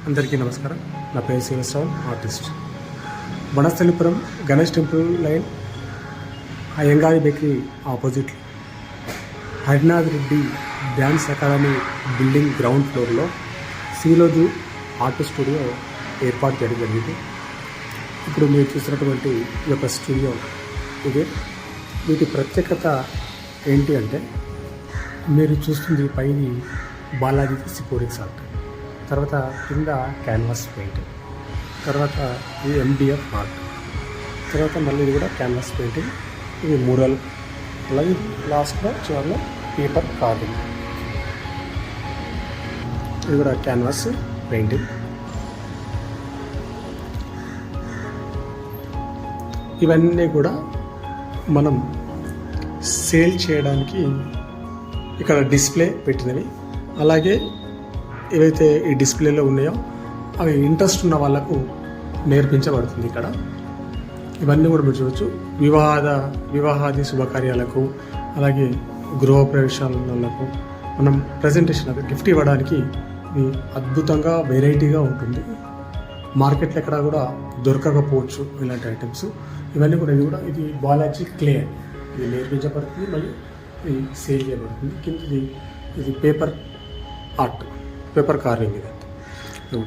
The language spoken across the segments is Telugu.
అందరికీ నమస్కారం. నా పేరు Srinivasarao, artist. Vanasthalipuram Ganesh temple line అయ్యంగారి bakery opposite Harinath Reddy dance academy building ground ఫ్లోర్లో సీలోజు ఆర్ట్ స్టూడియో ఏర్పాటు చేయడం జరిగింది. ఇప్పుడు మీరు చూసినటువంటి ఈ యొక్క స్టూడియో ఇదే. వీటి ప్రత్యేకత ఏంటి అంటే, మీరు చూస్తుంది పైది బాలాజీ సిపోరిక్స్ ఆర్ట్, తర్వాత కింద క్యాన్వాస్ పెయింటింగ్, తర్వాత ఇది ఎండిఎఫ్ ఆర్ట్, తర్వాత మళ్ళీ ఇది కూడా క్యాన్వాస్ పెయింటింగ్, ఇది మురల్, అలాగే లాస్ట్లో చివరిలో పేపర్ కార్వింగ్, ఇది కూడా క్యాన్వాస్ పెయింటింగ్. ఇవన్నీ కూడా మనం సేల్ చేయడానికి ఇక్కడ డిస్ప్లే పెట్టినవి. అలాగే ఏవైతే ఈ డిస్ప్లేలో ఉన్నాయో అవి ఇంట్రెస్ట్ ఉన్న వాళ్ళకు నేర్పించబడుతుంది ఇక్కడ. ఇవన్నీ కూడా మీరు చూడవచ్చు. వివాహాది శుభకార్యాలకు, అలాగే గృహప్రవేశాలకు మనం ప్రజెంటేషన్ గిఫ్ట్ ఇవ్వడానికి ఇది అద్భుతంగా వెరైటీగా ఉంటుంది. మార్కెట్లో ఎక్కడ కూడా దొరకకపోవచ్చు ఇలాంటి ఐటమ్స్. ఇవన్నీ కూడా ఇది బాలాజీ క్లే, ఇది నేర్పించబడుతుంది, మరియు ఇది సేల్ చేయబడుతుంది. కింద ఇది పేపర్ ఆర్ట్, పేపర్ కార్వింగ్. ఇది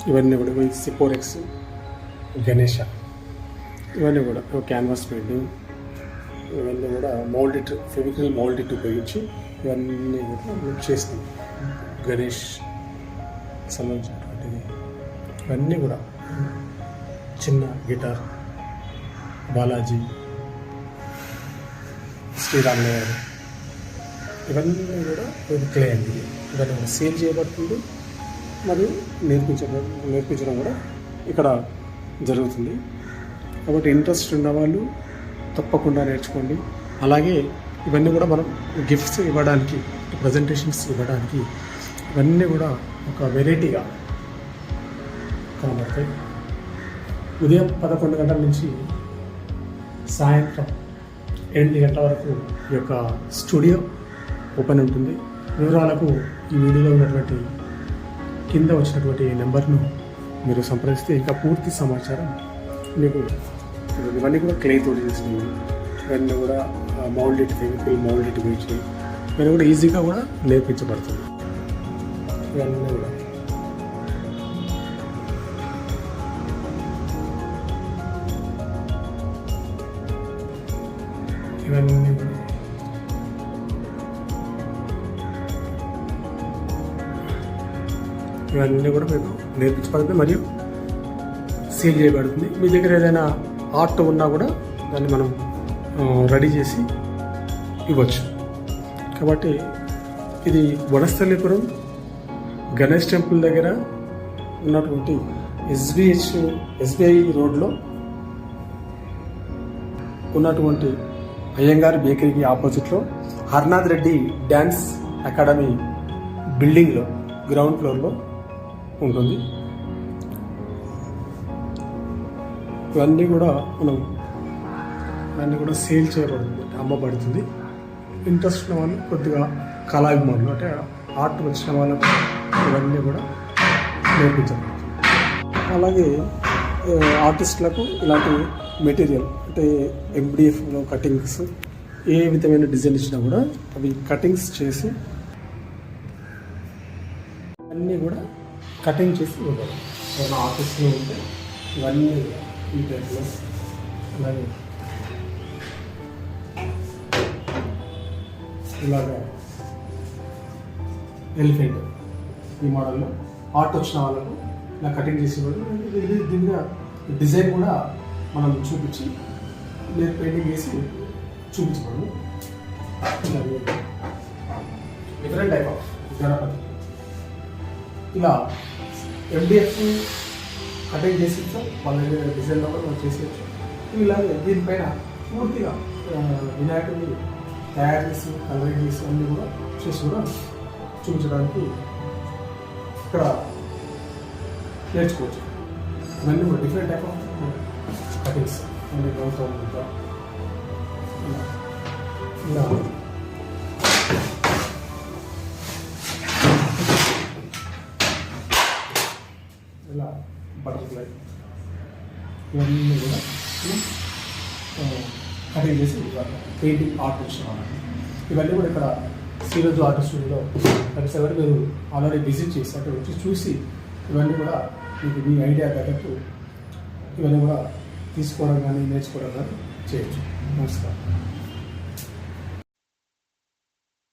ఇవన్నీ కూడా సిపోరెక్స్, గణేష, ఇవన్నీ కూడా క్యాన్వాస్ పెయింటింగ్, ఇవన్నీ కూడా మౌల్డెడ్, ఫెవికల్ మౌల్డెడ్ ఉపయోగించి ఇవన్నీ కూడా చేస్తాం. గణేష్ సంబంధించినటువంటిది ఇవన్నీ కూడా చిన్న గిటార్, బాలాజీ, శ్రీరామయ్య, ఇవన్నీ కూడా క్లే అండి. ఇవన్నీ కూడా సేల్ చేయబడుతుంది మరియు నేర్పించడం కూడా ఇక్కడ జరుగుతుంది. కాబట్టి ఇంట్రెస్ట్ ఉన్నవాళ్ళు తప్పకుండా నేర్చుకోండి. అలాగే ఇవన్నీ కూడా మనం గిఫ్ట్స్ ఇవ్వడానికి, ప్రజెంటేషన్స్ ఇవ్వడానికి ఇవన్నీ కూడా ఒక వెరైటీగా కనబడతాయి. ఉదయం 11 గంటల నుంచి సాయంత్రం 8 గంటల వరకు ఈ యొక్క స్టూడియో ఓపెన్ ఉంటుంది. వివరాలకు ఈ వీడియోలో ఉన్నటువంటి కింద వచ్చినటువంటి నెంబర్ను మీరు సంప్రదిస్తే ఇంకా పూర్తి సమాచారం మీకు. ఇవన్నీ కూడా క్లేతో చేసినవి, ఇవన్నీ కూడా మౌల్డెడ్, ఫెవికల్ మౌల్డెడ్ వేసి ఇవన్నీ కూడా ఈజీగా కూడా నేర్పించబడుతుంది. ఇవన్నీ కూడా ఇవన్నీ కూడా మీకు నేర్పించబడుతుంది మరియు సేల్ చేయబడుతుంది. మీ దగ్గర ఏదైనా ఆర్ట్ ఉన్నా కూడా దాన్ని మనం రెడీ చేసి ఇవ్వచ్చు. కాబట్టి ఇది వనస్థలిపురం గణేష్ టెంపుల్ దగ్గర ఉన్నటువంటి ఎస్బీఐ రోడ్లో ఉన్నటువంటి అయ్యంగారి బేకరీకి ఆపోజిట్లో హరినాథ్ రెడ్డి డ్యాన్స్ అకాడమీ బిల్డింగ్లో గ్రౌండ్ ఫ్లోర్లో ఉంటుంది. ఇవన్నీ కూడా సేల్ చేయబడుతుంది, అమ్మబడుతుంది. ఇంట్రెస్ట్ ఉన్న వాళ్ళు, కొద్దిగా కళాభిమానులు అంటే ఆర్ట్ వచ్చిన వాళ్ళకు ఇవన్నీ కూడా నేర్పించబడుతుంది. అలాగే ఆర్టిస్టులకు ఇలాంటి మెటీరియల్ అంటే ఎండిఎఫ్లో కటింగ్స్, ఏ విధమైన డిజైన్ ఇచ్చినా కూడా అవి కటింగ్స్ చేసి అన్నీ కూడా కటింగ్ చేసి ఇవ్వగలరు. ఏమైనా ఆర్టిస్ట్లో ఉంటే ఇవన్నీ ఈ టైప్లో, అలాగే ఇలాగా ఎలిఫెంట్ ఈ మోడల్లో ఆర్ట్ వచ్చిన వాళ్ళకు ఇలా కటింగ్ చేసి ఇవ్వడం. దీనిగా డిజైన్ కూడా మనం చూపించి నేను పెయింటింగ్ వేసి చూపించబడము. డిఫరెంట్ టైప్ ఆఫ్ గణపతి ఇలా ఎండిఎఫ్ కటింగ్ చేసి ఇచ్చాం. వాళ్ళ డిజైన్లో కూడా మనం చేసేయచ్చు. ఇలాగే దీనిపైన పూర్తిగా వినాయకుడిని తయారు చేసి, కలరింగ్ చేసి అన్నీ కూడా చేసి కూడా చూపించడానికి ఇక్కడ నేర్చుకోవచ్చు. ఇవన్నీ కూడా డిఫరెంట్ టైప్ ఆఫ్ కటింగ్స్ అన్ని గౌరవం ఇలా ఇలా బటర్ఫ్లై ఇవన్నీ కూడా కటింగ్ చేసి ఇవ్వాలి. పెయింటింగ్ ఆర్టిస్ట్ అన్నమాట. ఇవన్నీ కూడా ఇక్కడ శ్రీరాజు ఆర్ట్ స్టూడియోలో కలిసి ఎవరు మీరు ఆల్రెడీ విజిట్ చేసి అక్కడ వచ్చి చూసి ఇవన్నీ కూడా మీకు మీ ఐడియా తగ్గట్టు ఇవన్నీ కూడా తీసుకోవడం కానీ నేర్చుకోవడం కానీ చేయొచ్చు. నమస్కారం.